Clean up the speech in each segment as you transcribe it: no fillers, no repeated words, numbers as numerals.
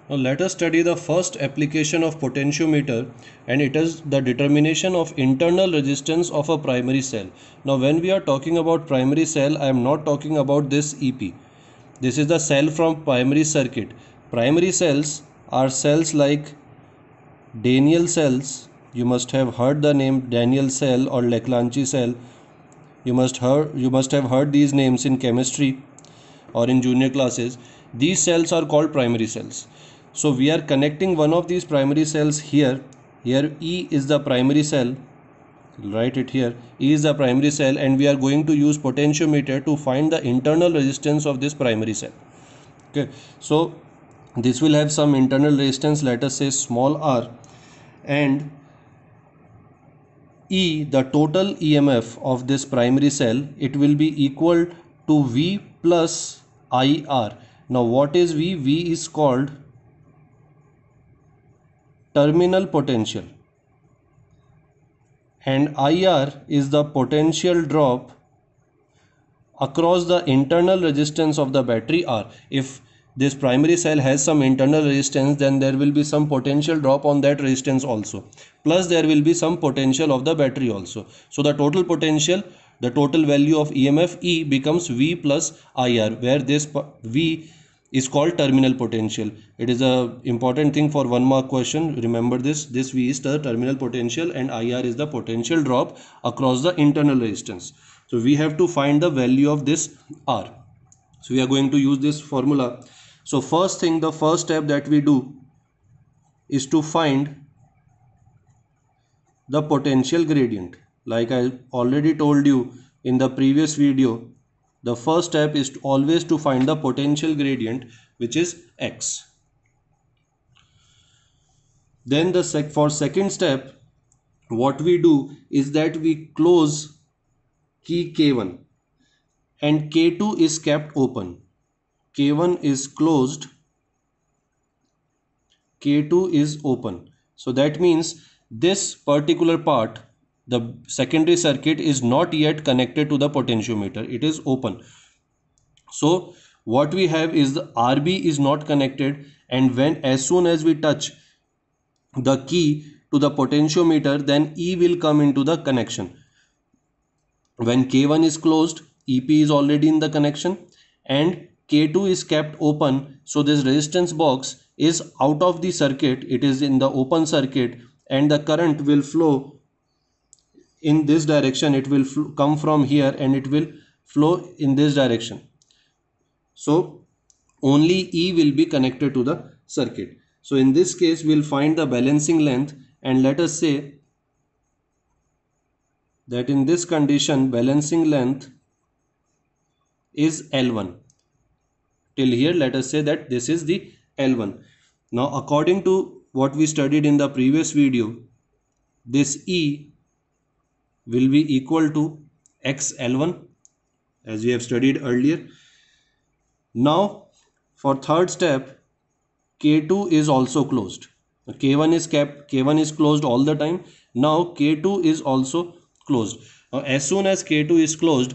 Now let us study the first application of potentiometer, and it is the determination of internal resistance of a primary cell. Now when we are talking about primary cell, I am not talking about this EP. This is the cell from primary circuit. Primary cells are cells like Daniell cells. You must have heard the name Daniell cell or Leclanché cell. You must have heard these names in chemistry or in junior classes. These cells are called primary cells. So we are connecting one of these primary cells here. Here E is the primary cell. Write it here. E is the primary cell, and we are going to use potentiometer to find the internal resistance of this primary cell. Okay. So this will have some internal resistance, let us say small r, and E, the total EMF of this primary cell, it will be equal to V plus IR. Now what is V? V is called terminal potential, and IR is the potential drop across the internal resistance of the battery R. If this primary cell has some internal resistance, then there will be some potential drop on that resistance also, plus there will be some potential of the battery also. So the total potential, the total value of EMF E becomes V plus IR, where this V is called terminal potential. It is a important thing for 1 mark question. Remember this V is the terminal potential and IR is the potential drop across the internal resistance. So we have to find the value of this R. So we are going to use this formula. So first thing, the first step that we do is to find the potential gradient. Like I already told you in the previous video, the first step is always to find the potential gradient, which is X. Then for second step, what we do is that we close key K1 and K2 is kept open. K1 is closed, K2 is open. So that means this particular part, the secondary circuit, is not yet connected to the potentiometer. It is open. So what we have is the RB is not connected, and as soon as we touch the key to the potentiometer, then E will come into the connection. When K1 is closed, EP is already in the connection and K2 is kept open. So this resistance box is out of the circuit. It is in the open circuit, and the current will flow in this direction. It will come from here and it will flow in this direction. So only E will be connected to the circuit. So in this case, we'll find the balancing length, and let us say that in this condition balancing length is L1. Till here, let us say that this is the L1. Now according to what we studied in the previous video, this E will be equal to XL1, as we have studied earlier. Now for third step, K2 is also closed. K1 is kept, K1 is closed all the time. Now K2 is also closed. Now as soon as K2 is closed,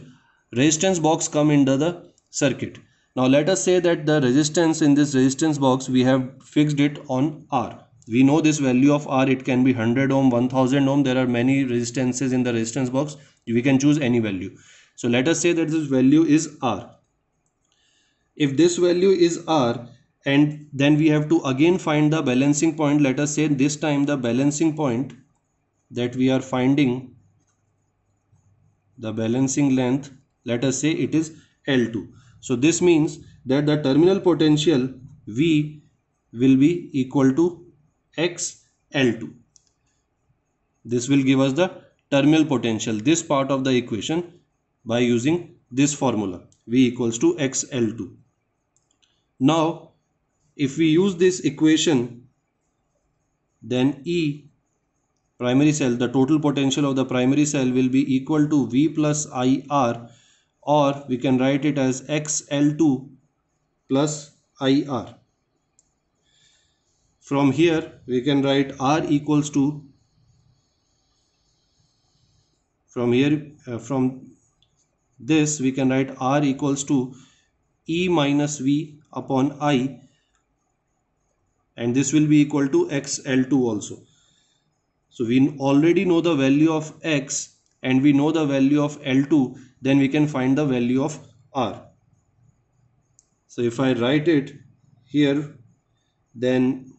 resistance box come into the circuit. Now let us say that the resistance in this resistance box, we have fixed it on R. We know this value of R, it can be 100 ohm, 1000 ohm. There are many resistances in the resistance box. We can choose any value. So let us say that this value is R. If this value is R, and then we have to again find the balancing point. Let us say this time the balancing point that we are finding, the balancing length, let us say it is L2. So this means that the terminal potential V will be equal to XL2. This will give us the terminal potential, this part of the equation, by using this formula, V equals to XL2. Now if we use this equation, then E primary cell, the total potential of the primary cell, will be equal to V plus IR, or we can write it as XL2 plus IR. From here we can write R equals to, from this we can write R equals to E minus V upon I, and this will be equal to XL2 also. So we already know the value of X and we know the value of L2, then we can find the value of R. So if I write it here, then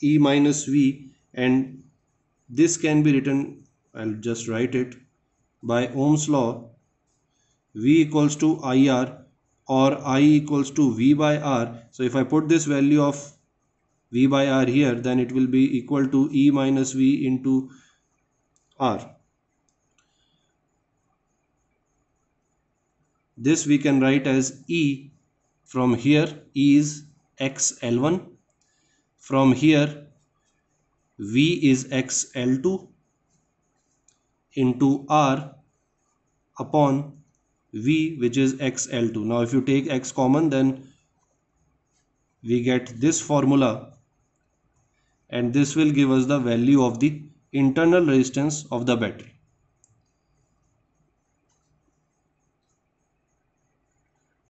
E minus V, and this can be written, I'll just write it, by Ohm's law, V equals to IR or I equals to V by R. So if I put this value of V by R here, then it will be equal to E minus V into R. This we can write as E. From here E is XL1. From here V is XL2 into R upon V, which is XL2. Now if you take X common, then we get this formula, and this will give us the value of the internal resistance of the battery.